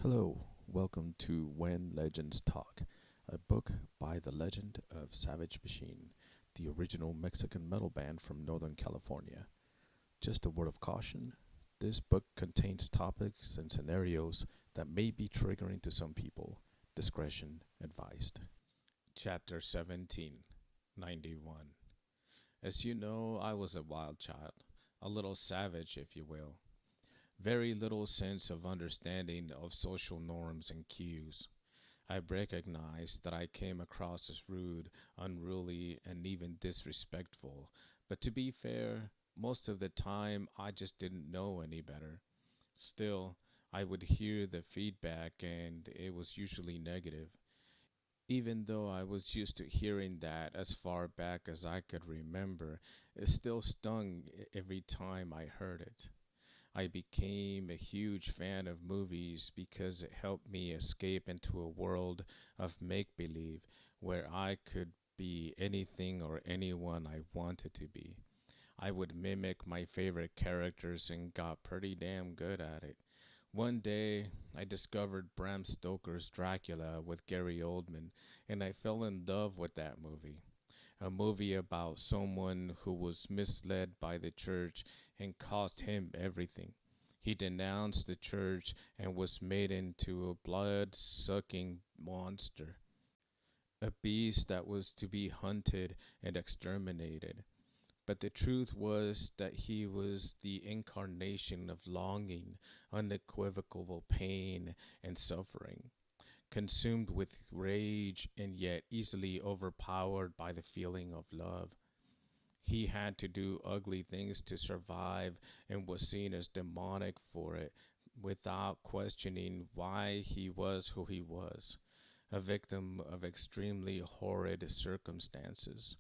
Hello, welcome to When Legends Talk, a book by the legend of Savage Machine, the original Mexican metal band from Northern California. Just a word of caution, this book contains topics and scenarios that may be triggering to some people. Discretion advised. Chapter 17, 91. As you know, I was a wild child, a little savage, if you will. Very little sense of understanding of social norms and cues. I recognized that I came across as rude, unruly, and even disrespectful, but to be fair, most of the time I just didn't know any better. Still, I would hear the feedback, and it was usually negative. Even though I was used to hearing that as far back as I could remember, it still stung every time I heard it. I became a huge fan of movies because it helped me escape into a world of make believe where I could be anything or anyone I wanted to be. I would mimic my favorite characters and got pretty damn good at it. One day, I discovered Bram Stoker's Dracula with Gary Oldman, and I fell in love with that movie. A movie about someone who was misled by the church and cost him everything. He denounced the church and was made into a blood sucking monster, a beast that was to be hunted and exterminated. But the truth was that he was the incarnation of longing, unequivocal pain, and suffering, consumed with rage and yet easily overpowered by the feeling of love. He had to do ugly things to survive and was seen as demonic for it without questioning why he was who he was, a victim of extremely horrid circumstances.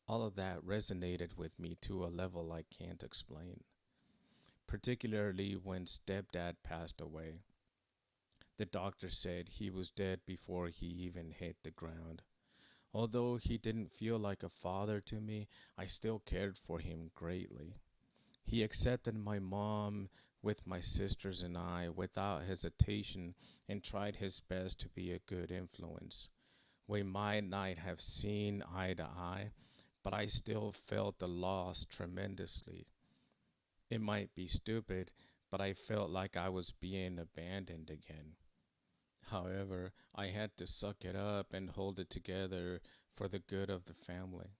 All of that resonated with me to a level I can't explain, particularly when stepdad passed away. The doctor said he was dead before he even hit the ground. Although he didn't feel like a father to me, I still cared for him greatly. He accepted my mom with my sisters and I without hesitation and tried his best to be a good influence. We might not have seen eye to eye, but I still felt the loss tremendously. It might be stupid, but I felt like I was being abandoned again. However, I had to suck it up and hold it together for the good of the family.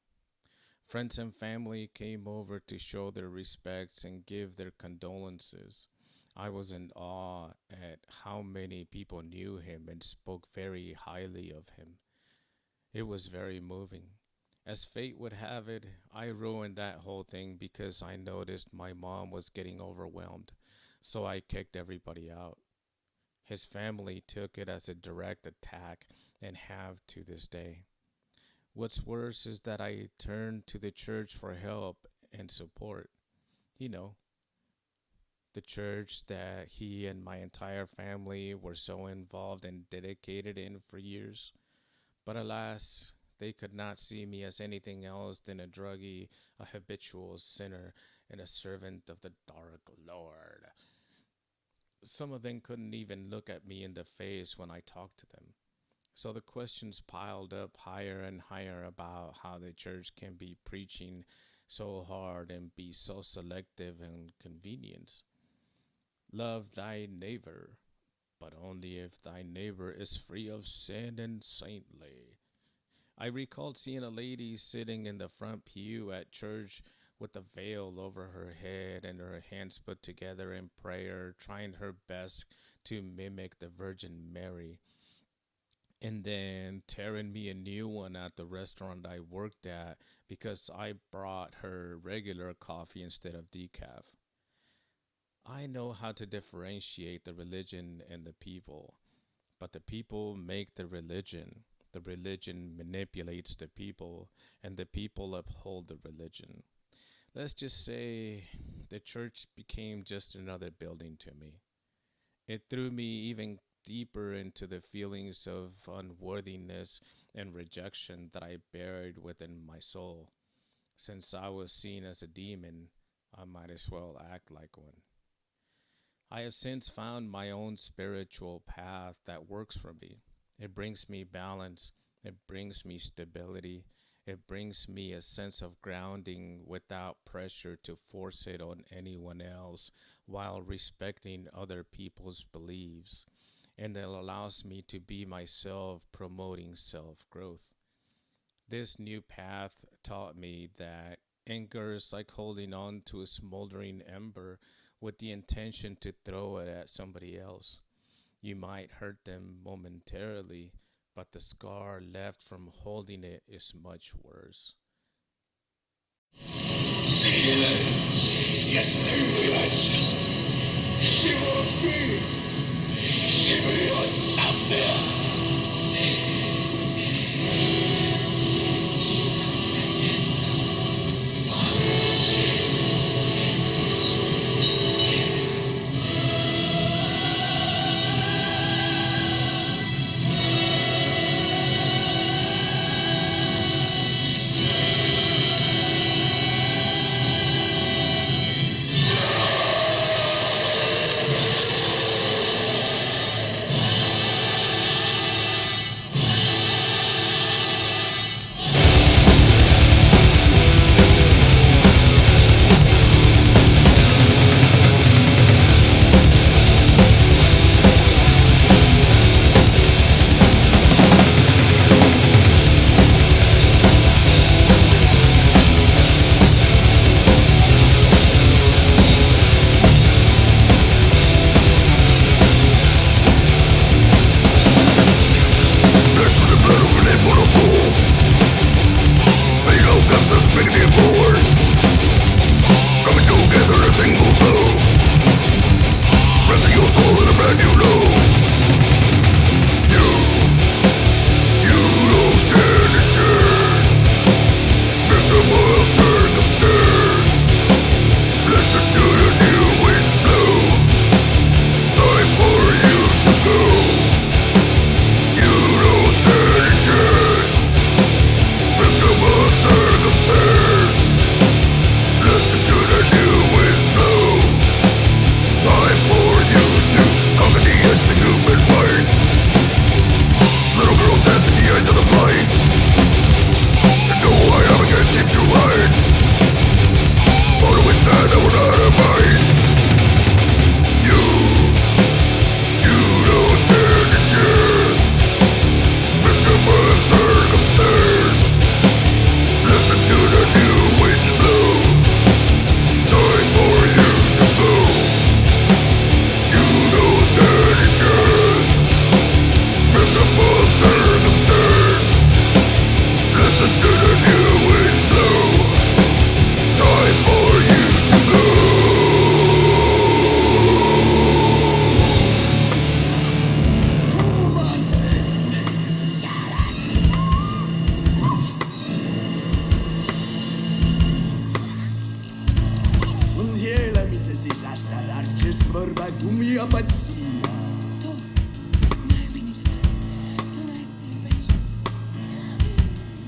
Friends and family came over to show their respects and give their condolences. I was in awe at how many people knew him and spoke very highly of him. It was very moving. As fate would have it, I ruined that whole thing because I noticed my mom was getting overwhelmed, so I kicked everybody out. His family took it as a direct attack and have to this day. What's worse is that I turned to the church for help and support. You know, the church that he and my entire family were so involved and dedicated in for years. But alas, they could not see me as anything else than a druggie, a habitual sinner, and a servant of the Dark Lord. Some of them couldn't even look at me in the face when I talked to them. So the questions piled up higher and higher about how the church can be preaching so hard and be so selective and convenient. Love thy neighbor, but only if thy neighbor is free of sin and saintly. I recalled seeing a lady sitting in the front pew at church with a veil over her head and her hands put together in prayer, trying her best to mimic the Virgin Mary, and then tearing me a new one at the restaurant I worked at because I brought her regular coffee instead of decaf. I know how to differentiate the religion and the people, but the people make the religion. The religion manipulates the people, and the people uphold the religion. Let's just say the church became just another building to me. It threw me even deeper into the feelings of unworthiness and rejection that I buried within my soul. Since I was seen as a demon, I might as well act like one. I have since found my own spiritual path that works for me. It brings me balance, it brings me stability, it brings me a sense of grounding without pressure to force it on anyone else while respecting other people's beliefs. And it allows me to be myself, promoting self growth. This new path taught me that anger is like holding on to a smoldering ember with the intention to throw it at somebody else. You might hurt them momentarily, but the scar left from holding it is much worse.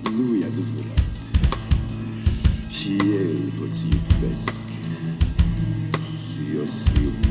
Lui adevărat și el poți iubesc și eu să iubesc.